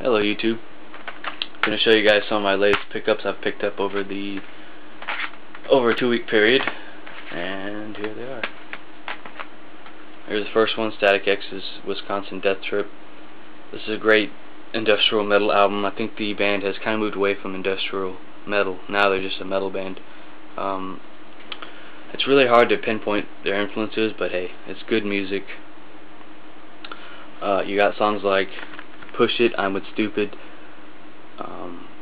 Hello YouTube. I'm going to show you guys some of my latest pickups I've picked up over a 2-week period, and here they are. Here's the first one, Static X's Wisconsin Death Trip. This is a great industrial metal album. I think the band has kind of moved away from industrial metal. Now they're just a metal band. It's really hard to pinpoint their influences, but hey, it's good music. You got songs like Push It, I'm With Stupid,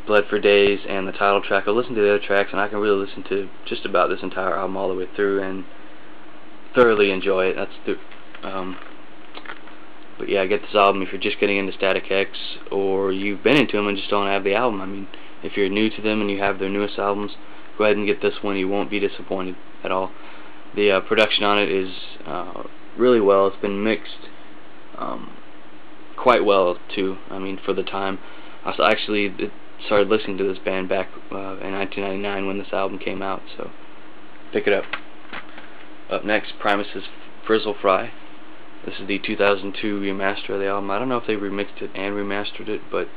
Bled for Days, and the title track. I listened to the other tracks, and I can really listen to just about this entire album all the way through and thoroughly enjoy it. But yeah, get this album if you're just getting into Static X, or you've been into them and just don't have the album. I mean, if you're new to them and you have their newest albums, go ahead and get this one. You won't be disappointed at all. The production on it is really well. It's been mixed quite well too. I mean, for the time. I actually started listening to this band back in 1999 when this album came out, so pick it up. Up next, Primus's Frizzle Fry. This is the 2002 remaster of the album. I don't know if they remixed it and remastered it, but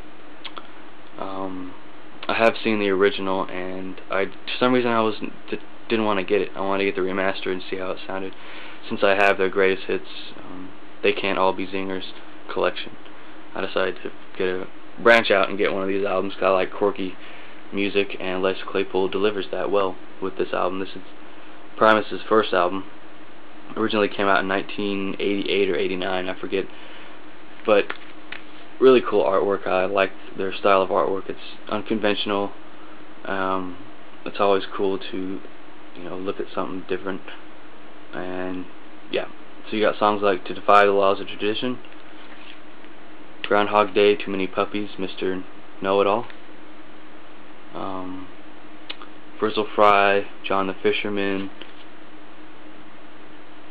I have seen the original, and for some reason I didn't want to get it. I wanted to get the remaster and see how it sounded. Since I have their greatest hits, They Can't All Be Zingers collection, I decided to branch out and get one of these albums because I like quirky music, and Les Claypool delivers that well with this album. This is Primus's first album. Originally came out in 1988 or 89, I forget. But really cool artwork. I like their style of artwork. It's unconventional. It's always cool to, look at something different. And yeah, so you got songs like To Defy the Laws of Tradition, Groundhog Day, Too Many Puppies, Mr. Know-It-All, Frizzle Fry, John the Fisherman,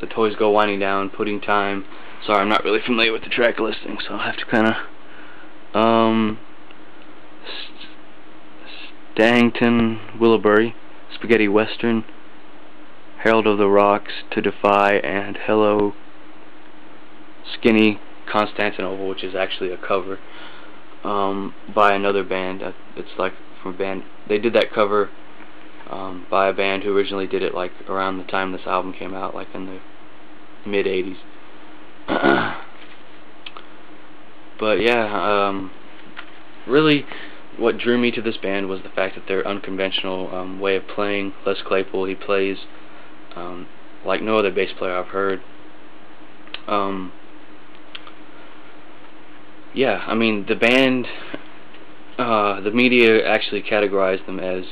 The Toys Go Winding Down, Pudding Time. Sorry, I'm not really familiar with the track listing, so I'll have to kind of Stangton Willowbury, Spaghetti Western, Herald of the Rocks, To Defy, and Hello Skinny Constantinople, which is actually a cover by another band. It's like from a band. They did that cover by a band who originally did it like around the time this album came out, like in the mid 80s. But yeah, really what drew me to this band was the fact that their unconventional way of playing. Les Claypool, he plays like no other bass player I've heard. Yeah, I mean, the band, the media actually categorized them as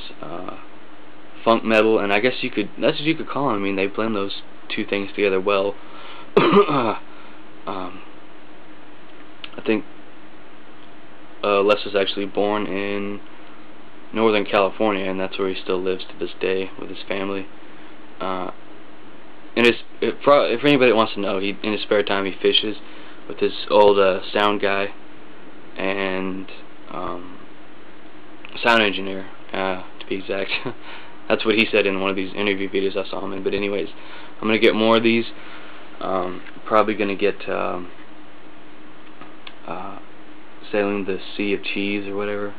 funk metal, and I guess that's what you could call them. I mean, they blend those two things together well. I think Les was actually born in Northern California, and that's where he still lives to this day with his family. If anybody wants to know, in his spare time he fishes with his old sound guy and sound engineer, to be exact. That's what he said in one of these interview videos I saw him in. But anyways, I'm going to get more of these. Probably going to get Sailing the Sea of Cheese or whatever.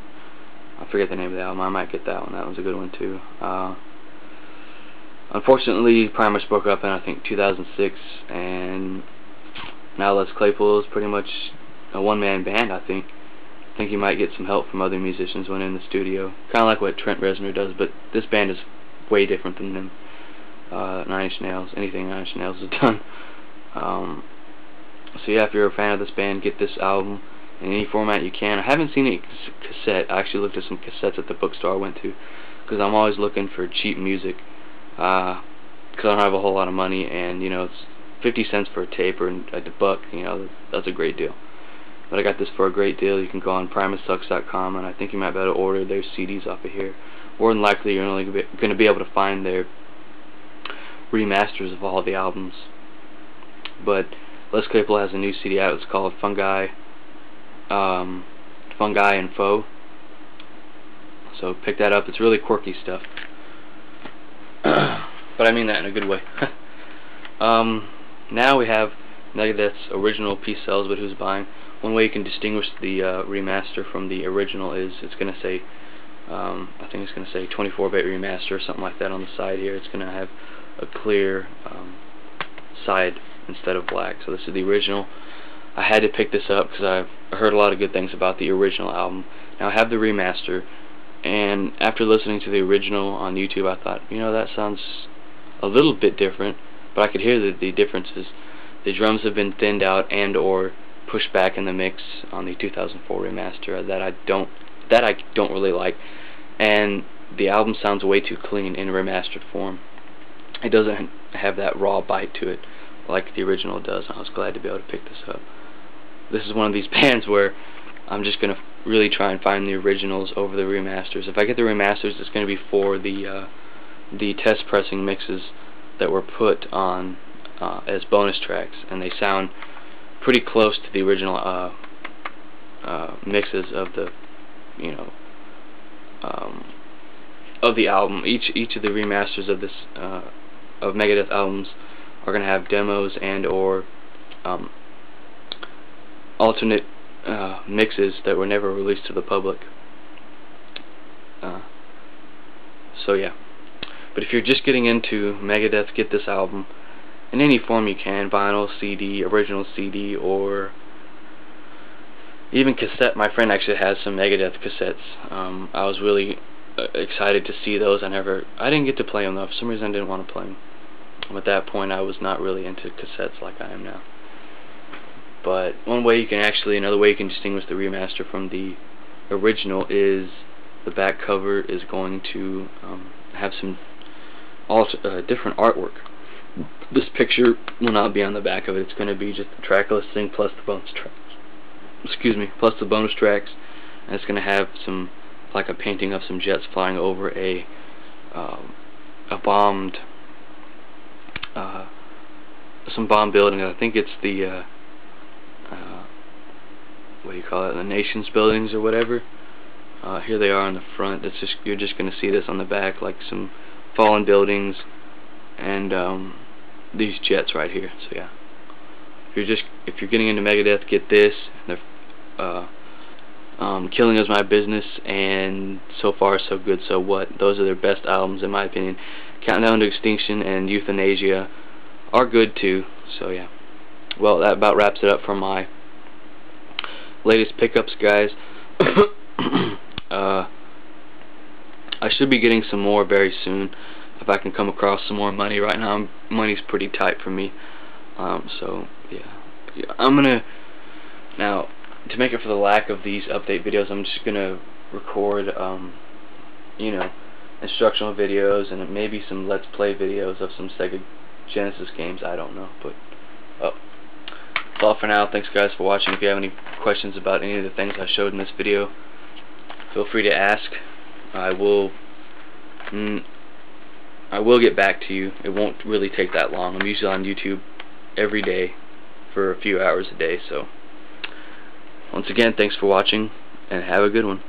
I forget the name of the album. I might get that one. That one's a good one too. Unfortunately, Primus broke up in I think 2006, and now Les Claypool is pretty much a one-man band. I think he might get some help from other musicians when in the studio, kind of like what Trent Reznor does. But this band is way different than them. Nine Inch Nails, anything Nine Inch Nails has done. So yeah, if you're a fan of this band, get this album in any format you can. I haven't seen a cassette. I actually looked at some cassettes at the bookstore I went to, because I'm always looking for cheap music, because I don't have a whole lot of money, and it's 50 cents for a tape or a buck. That's a great deal. But I got this for a great deal. You can go on primussucks.com, and I think you might be able to order their CDs off of here. More than likely, you're only going to be able to find their remasters of all the albums. But Les Claypool has a new CD out. It's called Fungi and Foe. So pick that up. It's really quirky stuff. But I mean that in a good way. Now we have Megadeth's original piece sells, but who's buying? One way you can distinguish the remaster from the original is it's going to say, I think it's going to say 24-bit remaster or something like that on the side here. It's going to have a clear side instead of black. So this is the original. I had to pick this up because I heard a lot of good things about the original album. Now I have the remaster, and after listening to the original on YouTube, I thought, you know, that sounds a little bit different, but I could hear the differences. The drums have been thinned out and or pushed back in the mix on the 2004 remaster that I don't really like, and the album sounds way too clean in remastered form. It doesn't have that raw bite to it like the original does. I was glad to be able to pick this up. This is one of these bands where I'm just going to really try and find the originals over the remasters. If I get the remasters, it's going to be for the test pressing mixes that were put on as bonus tracks, and they sound pretty close to the original mixes of the, you know, of the album. Each of the remasters of this of Megadeth albums are going to have demos and or alternate mixes that were never released to the public. So yeah. But if you're just getting into Megadeth, get this album in any form you can: vinyl, CD, original CD, or even cassette. My friend actually has some Megadeth cassettes. I was really excited to see those. I didn't get to play them though. For some reason I didn't want to play them. At that point I was not really into cassettes like I am now. But another way you can distinguish the remaster from the original is the back cover is going to have some different artwork. This picture will not be on the back of it. It's going to be just the track listing plus the bonus tracks. Excuse me, plus the bonus tracks, and it's going to have some, like a painting of some jets flying over a bombed, some bomb building. I think it's the what do you call it? The nation's buildings or whatever. Here they are on the front. You're just going to see this on the back, like some fallen buildings and these jets right here. So yeah, if you're getting into Megadeth, get this. Killing Is My Business and So Far So Good So What. Those are their best albums in my opinion. Countdown to Extinction and Euthanasia are good too. So yeah. Well, that about wraps it up for my latest pickups, guys. I should be getting some more very soon if I can come across some more money. Right now money's pretty tight for me. So yeah, I'm gonna now, to make up for the lack of these update videos, I'm just gonna record you know, instructional videos and maybe some let's play videos of some Sega Genesis games. I don't know, but that's all for now. Thanks guys for watching. If you have any questions about any of the things I showed in this video, feel free to ask. I will get back to you. It won't really take that long. I'm usually on YouTube every day for a few hours a day. So once again, thanks for watching and have a good one.